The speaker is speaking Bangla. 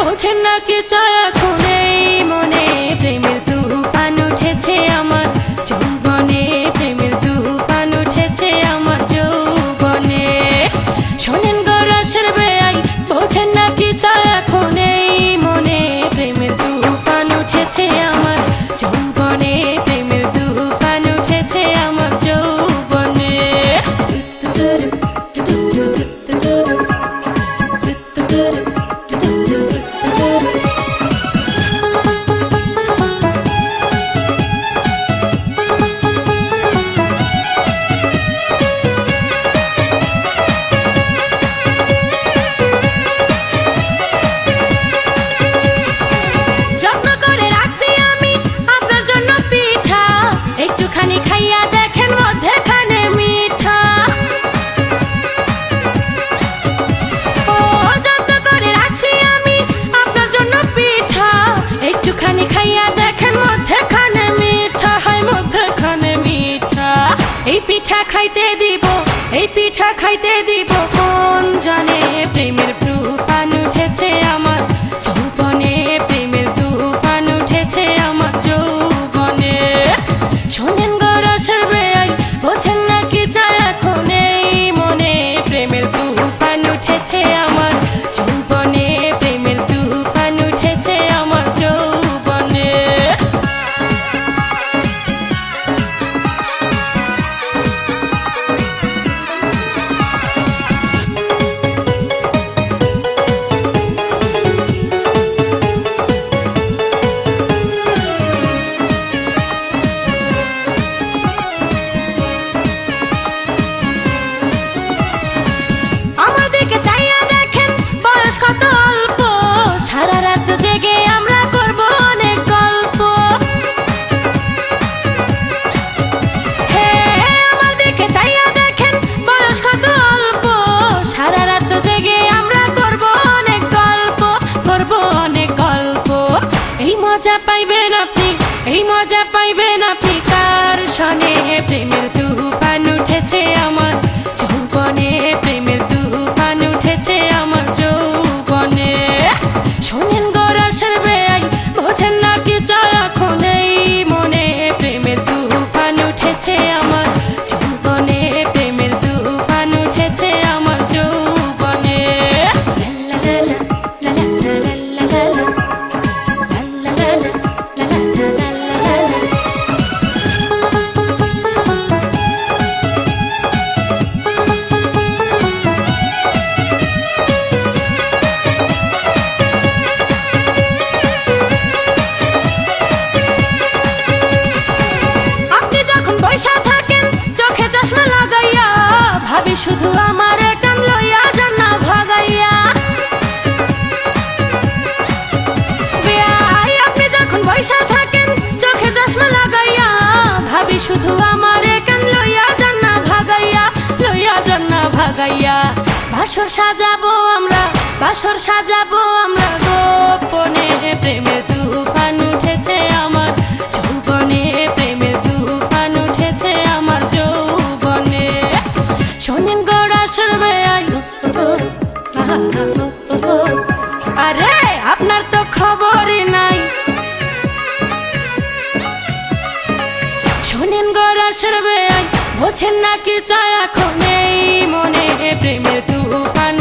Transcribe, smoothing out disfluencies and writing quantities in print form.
বোঝেন না কি চায় এখন এই মনে প্রেমের তুফান উঠেছে আমার যৌবনে প্রেমের তুফান উঠেছে আমার যৌবনে শোনেন গো রসের বেয়াই বোঝেন না কি চায় এখন এই মনে প্রেমের তুফান উঠেছে আমার যৌবনে প্রেমের তুফান উঠেছে আমার যৌবনে খাইয়া দেখেন মধ্যেখানে মিঠা ও যত্ন করে রাখছি আমি আপনার জন্য পিঠা একটুখানি খাইয়া দেখেন মধ্যেখানে মিঠা হয় মধ্যেখানে মিঠা এই পিঠা খাইতে দিব এই পিঠা খাইতে দিব কোন জানে প্রেমের তুফান উঠেছে আমার যৌবনে প্রেমের তুফান উঠেছে আমার যৌবনে শোনেন বোঝেন না কি চায় এখন এই মনে প্রেমের তুফান উঠেছে আমার যৌবনে প্রেমের তুফান উঠেছে আমার যৌবনে কত অল্প সারা রাত জেগে আমরা করব অনেক গল্প আমার দিকে চাইয়া দেখেন বয়স কত অল্প সারা রাত জেগে আমরা করব অনেক গল্প করব অনেক গল্প এই মজা পাইবেন আপনি এই মজা পাইবেন আপনি কার শোনে প্রেমের তুফান উঠেছে আমার যৌবনে প্রেমের তুফান উঠেছে আমার যৌবনে শোনেন গো রসের বেয়াই বোঝেন না কি চায় এখন এই মনে প্রেমের তুফান উঠেছে আমার যৌবনে প্রেমের তুফান উঠেছে আমার যৌবনে শুধু আমার কান লইয়া যান না ভাগাইয়া বেয়াই আপনি যখন বইসা থাকেন চোখে চশমা লাগাইয়া ভাবি শুধু আমার কান লইয়া যান না ভাগাইয়া লইয়া যান না ভাগাইয়া বাসর সাজাবো আমরা গোপনে প্রেমের তুফান উঠেছে আমার যৌবনে প্রেমের তুফান উঠেছে আমার যৌবনে শোনেন গো রসের বেয়াই আরে আপনার তো খবরই নাই শোনেন গো রসের বেয়াই বোঝেন না কি চায় এখন এই মনে প্রেমের তুফান